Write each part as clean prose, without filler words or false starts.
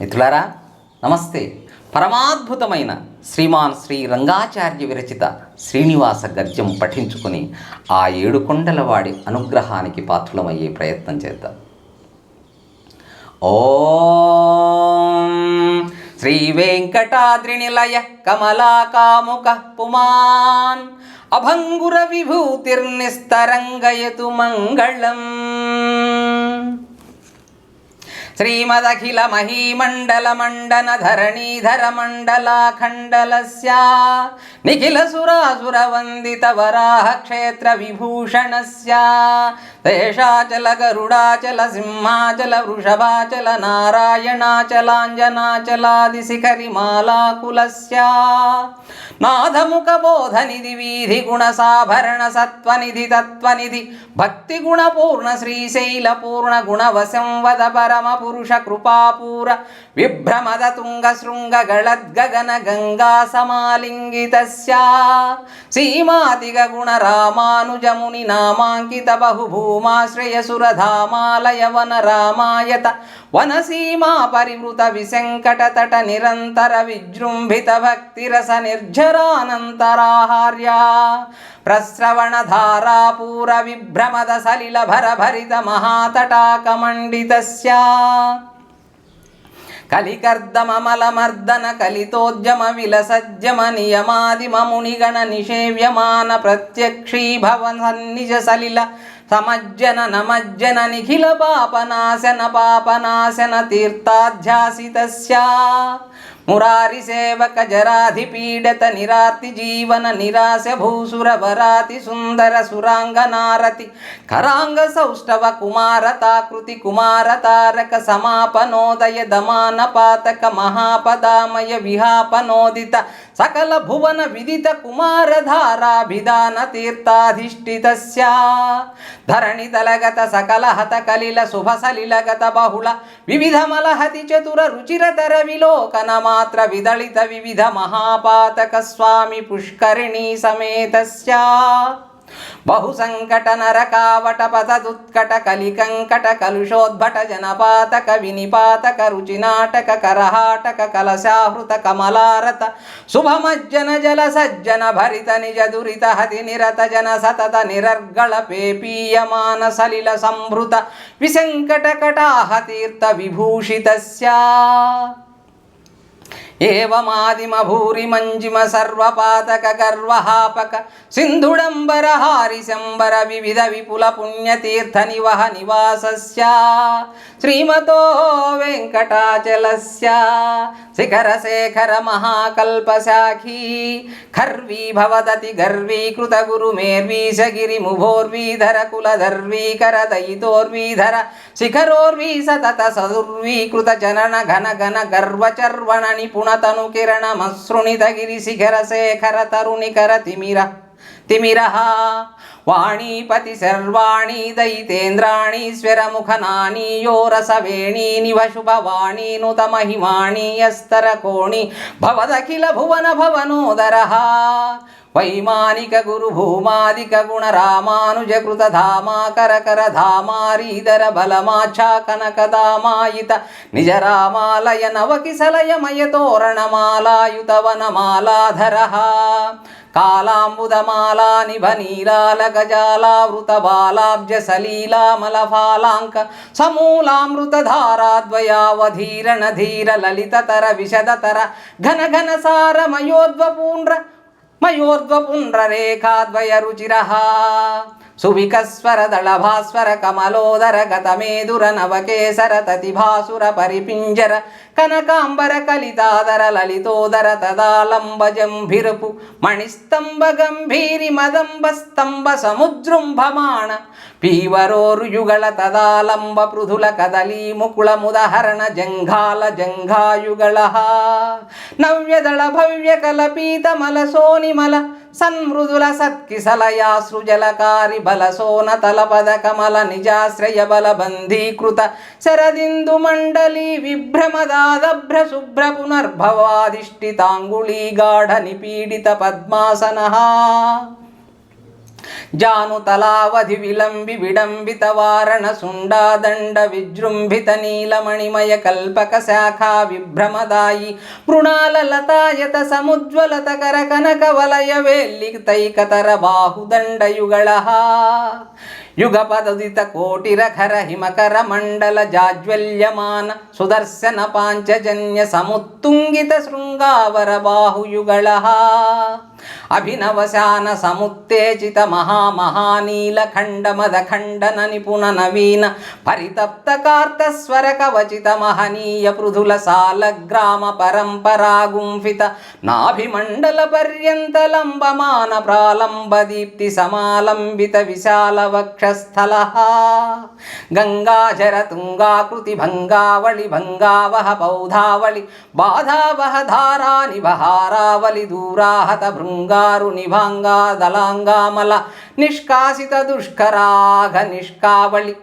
మిత్రులారా నమస్తే. పరమాద్భుతమైన శ్రీమాన్ శ్రీ రంగాచార్య విరచిత శ్రీనివాస గద్యం పఠించుకొని ఆ ఏడుకొండల వాడి అనుగ్రహానికి పాత్రులమయ్యే ప్రయత్నం చేద్దాం. ఓం శ్రీ వెంకటాద్రినిలయ కమలాకాముక పుమాన్ అభంగుర విభూతిర్నిస్తరంగయతు మంగళం. శ్రీమదఖిల మహీమండల మండన ధరణీధర మండలాఖండలస్య నిఖిల సురాసుర వందిత వరాహ క్షేత్ర విభూషణస్య శేషాచల గరుడాచల సింహాచల వృషభాచల నారాయణాచలాంజనాచలాది శిఖరి మాలాకులస్య నాథముఖ బోధనిధి వీధి గుణసాభరణ సత్వనిధి తత్వనిధి భక్తి గుణపూర్ణ శ్రీశైల పూర్ణ గుణవశం వద పరమ పురుష కృపాపూర విభ్రమద తుంగ శృంగ గళద్గగన గంగా సమాలింగితస్య సీమాతిగ గుణ రామానుజముని నామాంకిత బహుభూమాశ్రయ సురధామాలయ వన రామాయత వనసీమా పరివృత విశంకట తట నిరంతర విజృంభిత భక్తిరస నిర్జరానంతరాహార్య ప్రశ్రవణ ధారాపూర విభ్రమద సలిల భరభరిత మహాతటాకమండితస్య కలికర్దమమలమర్దన కలితోద్యమ విలసజ్జమ నియమాదిమ మునిగణ నిషేవ్యమాన ప్రత్యక్షీభవ సన్నిజ సలిల సమజ్జన నమజ్జన నిఖిల పాపనాశన తీర్థాధ్యాసితస్య మురారి సేవక జరాధిపీడత నిరార్తి జీవన నిరాశ భూసుర వరాతి సుందర సురాంగనారతి కరాంగ సౌష్ఠవ కుమారతాకృతి కుమారతారక సమాపనోదయ దమాన పాతక మహాపదామయ విహాపనోదిత సకల భువన విదిత కుమారధారాభిధాన తీర్థాధిష్ఠితస్య ధరణి తలగత సకల హత కలిల శుభ సలిలగత బహుళ వివిధ మలహతి చతుర రుచిరతర విలోకన మాత్ర విదళిత వివిధ మహాపాతక స్వామి పుష్కరిణీ సమేతస్య బహు సంకట నరకావట పతదుత్కట కలికంకట కలుషోద్భట జనపాతక వినిపాతక రుచినాటక కరహాటక కలశాహృత కమలారత శుభమజ్జన జల సజ్జన భరిత నిజ దురిత హతి నిరత జన సతత నిరర్గళ పేపీయమాన సలిల సంభృత విశంకట కటాహ తీర్థ విభూషితస్య ఏవమాదిమ భూరి మంజిమ సర్వపాతక గర్వహాపక సింధుడంబర హారిశంబర వివిధ విపుల పుణ్యతీర్థ నివహ నివాసస్య శ్రీమతో వెంకటాచలస్య శిఖర శేఖర మహాకల్పశాఖీ ఖర్వీ భవదతి గర్వీకృత గురుమేర్వీశగిరి ముభోర్వీధర కులధర్వీకర దయితోర్వీధర శిఖరోర్వీ సతత సదుర్వీకృత జనన ఘన ఘన గర్వచర్వణ నిపుణ తను కిరణ మసృణిత గిరి శిఖర శేఖర తరుణికర తిమిరః వాణీపతి సర్వాణీ దయితేంద్రాణీ స్వరముఖనానీ యో రసవేణీ నివ శుభవాణీ నుత మహిమాణీ యస్తర కోణి భవదఖిల భువన భవనోదరః వైమానిక గురు భూమాదిక గుణ రామానుజ కృత ధామాకర కర ధామారీధర బలమాఛా కనకదామాయిత నిజ రామాలయ నవకిసలయమయ తోరణమాలాయుత వనమాలాధరః కాళాంబుదమాలా నిభ నీలాల గజాలావృత బాలాబ్జ సలీలామలఫాలాంక సమూలామృత ధారాద్వయావధీరణ ధీర లలితతర విశదతర ఘన ఘన సార మయోర్ధ్వపుండ్ర రేఖాద్వయ రుచిరః సువికస్వర దళభాస్వర కమలోదర గతమేదుర నవకేసర తతిభాసుర పరిపింజర కనకాంబర కలితాదర లలితోదర తదాలంబజంభిరపు మణిస్తంభ గంభీరి మదంబ స్తంభ సముజృంభమాణ పీవరోరుయుగళ తదాలంబ పృథుల కదలీ ముకుళ ముదహరణ జంఘాల జంఘాయుగళః నవ్యదళ భవ్య కలపీత మల సోనిమల సన్మృదుల సత్కిసలయా సృజలకారి బలసోన తలపద కమల నిజాశ్రయ బల బంధీకృత శరదిందు మండలి విభ్రమదాదభ్ర శుభ్ర పునర్భవాధిష్ఠితాంగుళీ గాఢ నిపీడిత పద్మాసనః జానుతలావధి విలంబి విడంబిత వారణ సుండాదండ విజృంభిత నీలమణిమయ కల్పక శాఖా విభ్రమదాయి మృణాల లతాయత సముజ్వలత కర కనక వలయ వేల్లితైకతర బాహుదండయుగళ యుగపదదిత కోటిరఖర హిమకర మండల జాజ్వల్యమాన సుదర్శన పాంచజన్య సముత్తుంగిత శృంగావర బాహుయుగళ అభినవశాన సముత్తేజిత మహామహానీలఖండ మదఖండన నిపుణ నవీన పరితప్త కార్తస్వర కవచిత మహనీయ పృథుల సాలగ్రామ పరంపరాగుంఫిత నాభిమండల పర్యంత లంబమాన ప్రాలంబ దీప్తి సమాలంబిత విశాల వక్షస్థల గంగాజర తుంగాకృతి భంగావళి భంగావహ పౌధావళి బాధావహ ధారా నివహారావళి దూరాహత భృంగారు నిభాంగా దళాంగామల నిష్కాసిత దుష్కరాఘ నిష్కావళి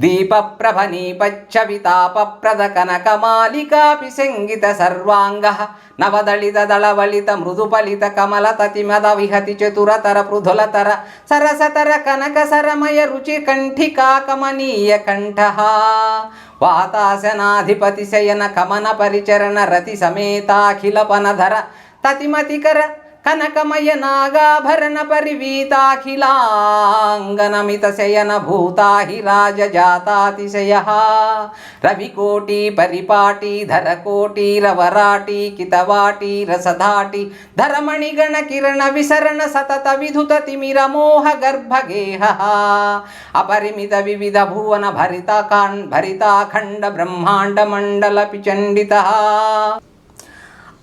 దీపప్రభ నీపచ్చవితాపప్రద కనకమాలికాపి సంగిత సర్వాంగ నవదళిత దళవళిత మృదుపలిత కమల తతిమద విహతి చతురతర పృథులతర సరసతర కనక సరమయ రుచి కంఠికా కమనీయ కంఠ వాతాసనాధిపతి శయన కమన పరిచరణ రతి సమేతాఖిల పనధర తతిమతికర కనకమయ నాగాభరణ పరివీతాఖిలాంగనమిత శయన భూతాహి రాజజాతాతిశయ రవికోటి పరిపాటి ధరకోటి రవరాటి కితవాటి రసధాటి ధరమణిగణ కిరణ విసరణ సతత విధుత తిమిర మోహ గర్భగేహ అపరిమిత వివిధ భువన భరితాఖండ బ్రహ్మాండ మండల పిచండిత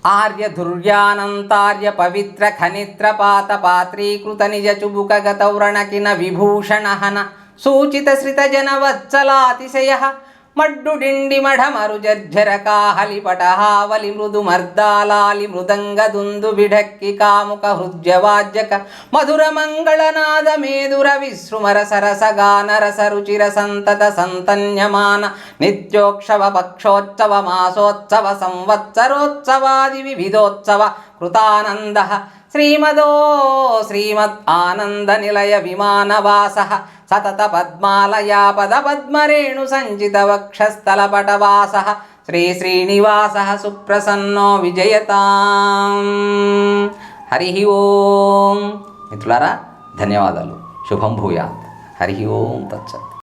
ఆర్య దుర్యానంతార్య పవిత్ర ఖనిత్ర పాత పాత్రీకృత నిజ చుబుక గతౌరణకిన విభూషణ హన సూచిత శ్రిత జన వత్సలాతిశయ మడ్డుడిండి మఢమరు జర్జర కాహలి పటహావలి మృదు మర్దాలాలి మృదంగ దుందు బిఢక్కి కాముక హృద్యవాజ్యక మధుర మంగళనాద మేదుర విశ్రుమర సరస గాన రస రుచిర సంతత సంతన్యమాన నిత్యోక్షవ పక్షోత్సవ మాసోత్సవ సంవత్సరోత్సవాది వివిధోత్సవ కృతానంద శ్రీమద్ ఆనంద నిలయ విమానవాస సతత పద్మాలయా పద పద్మరేణు సంచిత వక్షస్థల పటవాస శ్రీ శ్రీనివాస సుప్రసన్నో విజయతాం. హరి ఓం. మిత్రులారా ధన్యవాదాలు. శుభం భూయాత్. హరి ఓం తత్సత్.